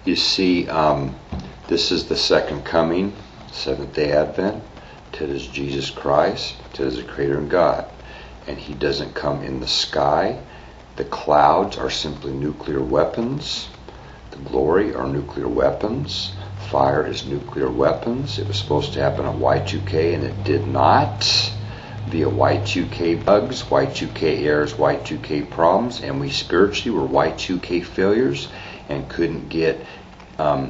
You see, this is the second coming, Seventh-day Advent. Ted is Jesus Christ. Ted is the Creator and God. And He doesn't come in the sky. The clouds are simply nuclear weapons. The glory are nuclear weapons. Fire is nuclear weapons. It was supposed to happen on Y2K and it did not. Via Y2K bugs, Y2K errors, Y2K problems, and we spiritually were Y2K failures and couldn't get a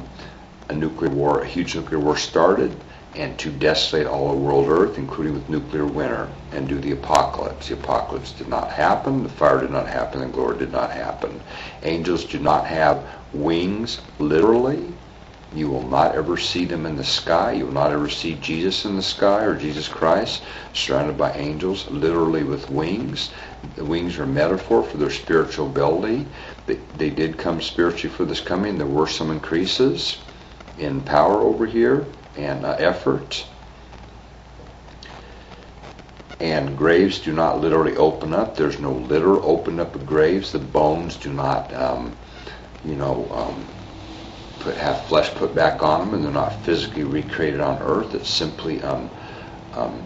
nuclear war, a huge nuclear war started, and to desolate all of world Earth, including with nuclear winter, and do the apocalypse. The apocalypse did not happen, the fire did not happen, the glory did not happen. Angels do not have wings, literally. You will not ever see them in the sky. You will not ever see Jesus in the sky or Jesus Christ surrounded by angels, literally with wings. The wings are a metaphor for their spiritual ability. They did come spiritually for this coming. There were some increases in power over here and effort. And graves do not literally open up. There's no literal open up of graves. The bones do not, have flesh put back on them, and they're not physically recreated on earth. It's simply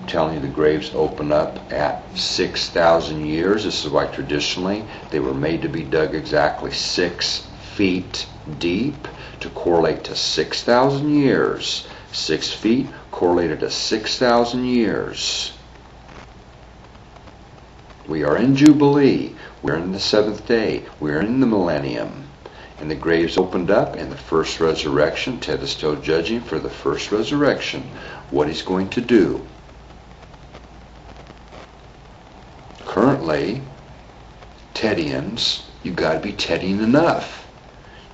telling you the graves open up at 6,000 years. This is why traditionally they were made to be dug exactly 6 feet deep to correlate to 6,000 years. 6 feet correlated to 6,000 years. We are in Jubilee. We're in the seventh day. We're in the millennium. And the graves opened up, and the first resurrection, Ted is still judging for the first resurrection, what he's going to do. Currently, Tedians, you've got to be Teddying enough.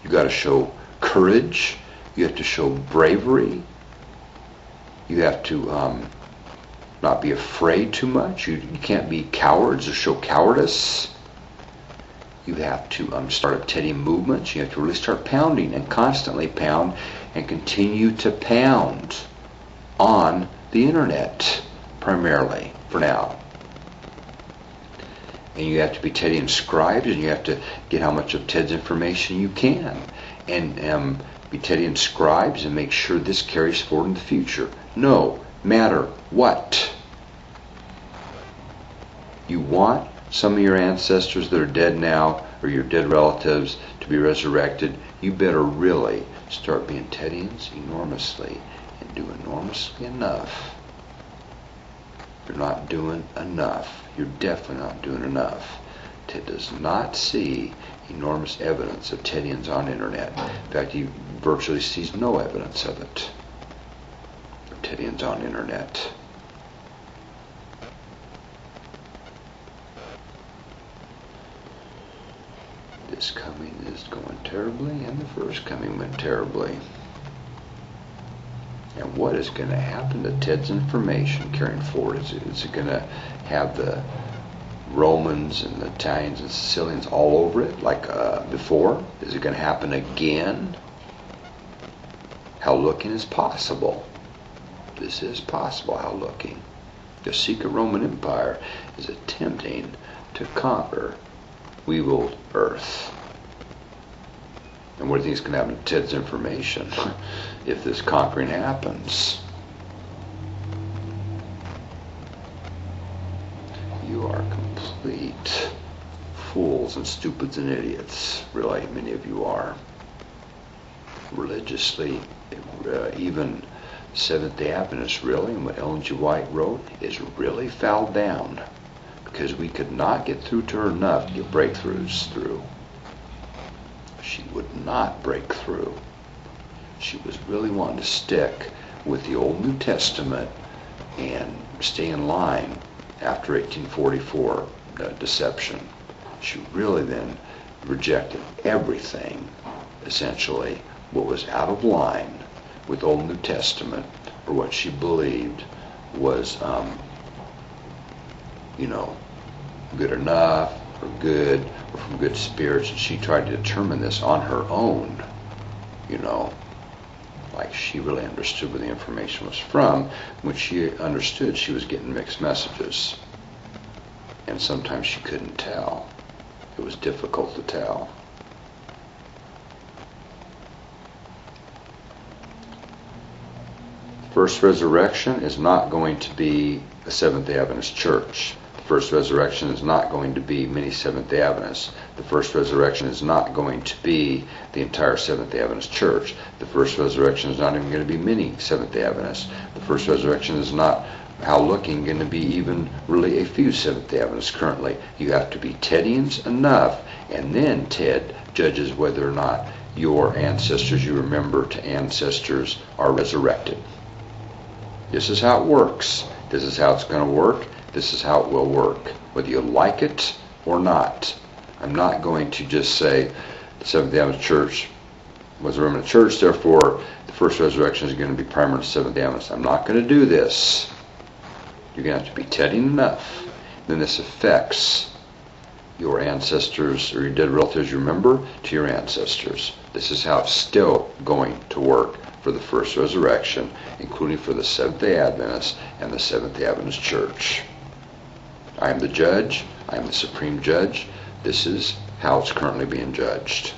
You've got to show courage. You have to show bravery. You have to not be afraid too much. You can't be cowards or show cowardice. You have to start up Teddy movements. You have to really start pounding and constantly pound and continue to pound on the internet, primarily, for now. And you have to be Teddy inscribed, and you have to get how much of Ted's information you can. And be Teddy inscribed and make sure this carries forward in the future. No matter what. You want some of your ancestors that are dead now, or your dead relatives, to be resurrected, you better really start being Tedians enormously and do enormously enough. You're not doing enough. You're definitely not doing enough. Ted does not see enormous evidence of Tedians on internet. In fact, he virtually sees no evidence of it. Tedians on internet. This coming is going terribly, and the first coming went terribly. And what is going to happen to Ted's information carrying forward? Is it going to have the Romans and the Italians and Sicilians all over it like before? Is it going to happen again? How looking is possible. This is possible, how looking. The secret Roman Empire is attempting to conquer Weevil Earth. And what do you think is going to happen to Ted's information if this conquering happens? You are complete fools and stupids and idiots. Really, many of you are. Religiously, even Seventh-day Adventists, really, and what Ellen G. White wrote is really fouled down, because we could not get through to her enough to get breakthroughs through. She would not break through. She was really wanting to stick with the Old New Testament and stay in line after 1844 deception. She really then rejected everything, essentially, what was out of line with Old New Testament, or what she believed was good enough, or good, or from good spirits. And she tried to determine this on her own, like she really understood where the information was from. When she understood, she was getting mixed messages, and sometimes she couldn't tell. It was difficult to tell. first resurrection is not going to be a Seventh-day Adventist church. The first resurrection is not going to be many Seventh-day Adventists. The first resurrection is not going to be the entire Seventh-day Adventist church. The first resurrection is not even going to be many Seventh-day Adventists. The first resurrection is not, how looking, going to be even really a few Seventh-day Adventists currently. You have to be Tedians enough, and then Ted judges whether or not your ancestors you remember to ancestors are resurrected. This is how it works. This is how it's going to work. This is how it will work, whether you like it or not. I'm not going to just say the Seventh-day Adventist Church was a remnant church, therefore the first resurrection is going to be primarily Seventh-day Adventist. I'm not going to do this. You're going to have to be Tedian enough. Then this affects your ancestors or your dead relatives you remember to your ancestors. This is how it's still going to work for the first resurrection, including for the Seventh-day Adventists and the Seventh-day Adventist Church. I am the judge. I am the supreme judge. This is how it's currently being judged.